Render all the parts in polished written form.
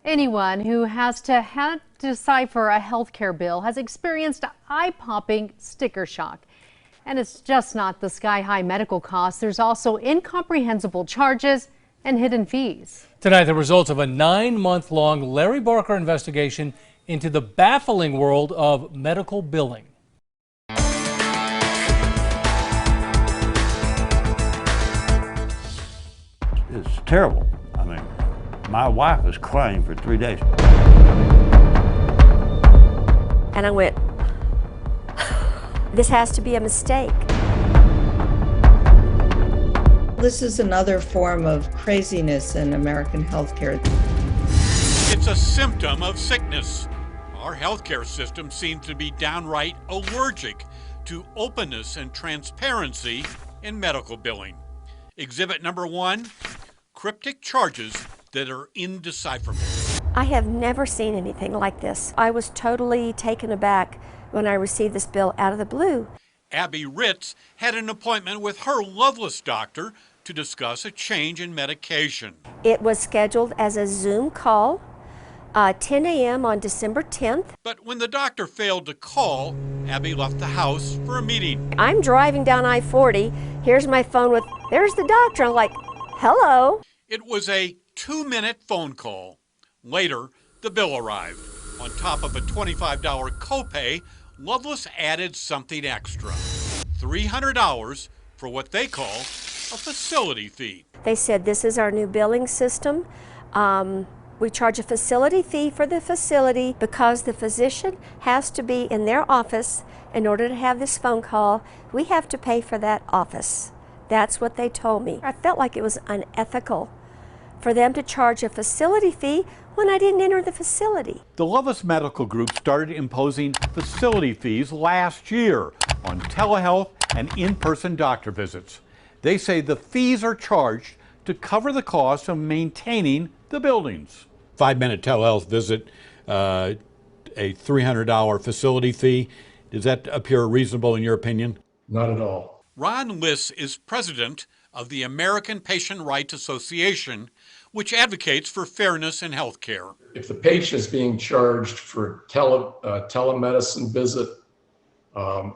Anyone who has to decipher a healthcare bill has experienced eye-popping sticker shock. And it's just not the sky-high medical costs. There's also incomprehensible charges and hidden fees. Tonight, the results of a 9-month-long Larry Barker investigation into the baffling world of medical billing. It's terrible. I mean, my wife was crying for 3 days. And I went, this has to be a mistake. This is another form of craziness in American healthcare. It's a symptom of sickness. Our healthcare system seems to be downright allergic to openness and transparency in medical billing. Exhibit number 1, cryptic charges that are indecipherable. I have never seen anything like this. I was totally taken aback when I received this bill out of the blue. Abby Ritz had an appointment with her Loveless doctor to discuss a change in medication. It was scheduled as a Zoom call, 10 a.m. on December 10th. But when the doctor failed to call, Abby left the house for a meeting. I'm driving down I-40. Here's my phone with, there's the doctor. I'm like, hello. It was a 2-minute phone call. Later, the bill arrived. On top of a $25 copay, Loveless added something extra. $300 for what they call a facility fee. They said, this is our new billing system. We charge a facility fee for the facility because the physician has to be in their office in order to have this phone call. We have to pay for that office. That's what they told me. I felt like it was unethical for them to charge a facility fee when I didn't enter the facility. The Loveless Medical Group started imposing facility fees last year on telehealth and in-person doctor visits. They say the fees are charged to cover the cost of maintaining the buildings. 5-minute telehealth visit, a $300 facility fee. Does that appear reasonable in your opinion? Not at all. Ron Liss is president of the American Patient Rights Association, which advocates for fairness in healthcare. If the patient is being charged for telemedicine visit,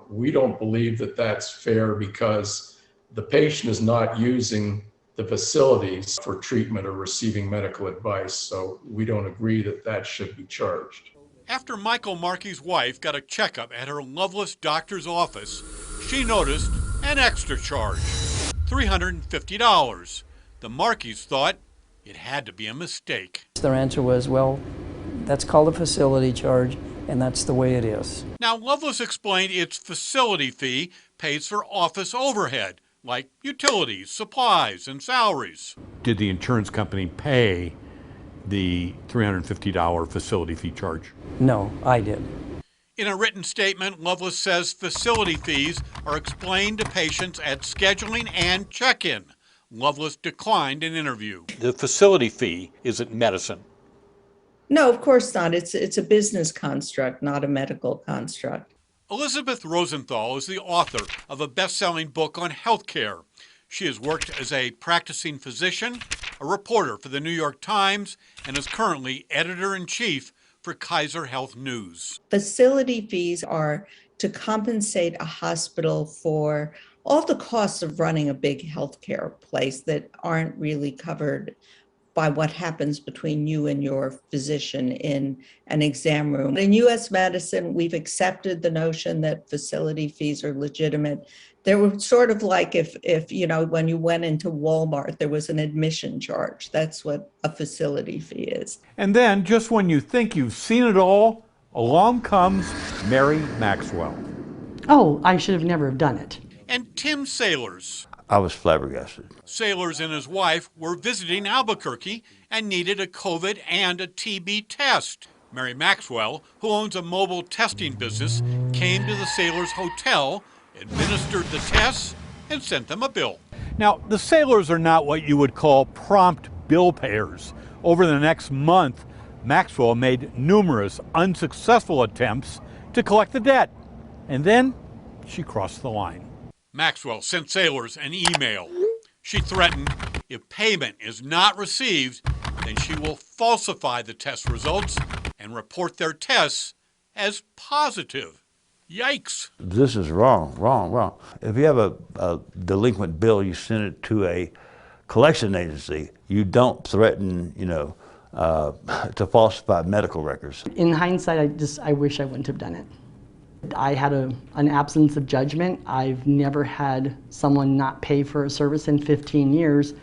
we don't believe that that's fair because the patient is not using the facilities for treatment or receiving medical advice, so we don't agree that that should be charged. After Michael Markey's wife got a checkup at her Loveless doctor's office, she noticed an extra charge, $350. The Markeys thought it had to be a mistake. Their answer was, well, that's called a facility charge, and that's the way it is. Now, Loveless explained its facility fee pays for office overhead, like utilities, supplies, and salaries. Did the insurance company pay the $350 facility fee charge? No, I did. In a written statement, Loveless says facility fees are explained to patients at scheduling and check-in. Loveless declined an interview. The facility fee isn't medicine. No, of course not. It's a business construct, not a medical construct. Elizabeth Rosenthal is the author of a best-selling book on healthcare. She has worked as a practicing physician, a reporter for the New York Times, and is currently editor-in-chief for Kaiser Health News. Facility fees are to compensate a hospital for all the costs of running a big healthcare place that aren't really covered by what happens between you and your physician in an exam room. In U.S. medicine, we've accepted the notion that facility fees are legitimate. They were sort of like if when you went into Walmart, there was an admission charge. That's what a facility fee is. And then, just when you think you've seen it all, along comes Mary Maxwell. Oh, I should have never have done it. And Tim Sailors. I was flabbergasted. Sailors and his wife were visiting Albuquerque and needed a COVID and a TB test. Mary Maxwell, who owns a mobile testing business, came to the Sailors Hotel, administered the tests, and sent them a bill. Now, the Sailors are not what you would call prompt bill payers. Over the next month, Maxwell made numerous unsuccessful attempts to collect the debt. And then she crossed the line. Maxwell sent Sailors an email. She threatened if payment is not received, then she will falsify the test results and report their tests as positive. Yikes. This is wrong, wrong, wrong. If you have a delinquent bill, you send it to a collection agency. You don't threaten, to falsify medical records. In hindsight, I wish I wouldn't have done it. I had an absence of judgment. I've never had someone not pay for a service in 15 years.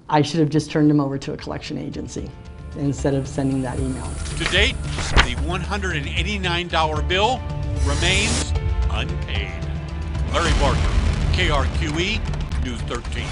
I should have just turned them over to a collection agency instead of sending that email. To date, the $189 bill remains unpaid. Larry Barker, KRQE News 13.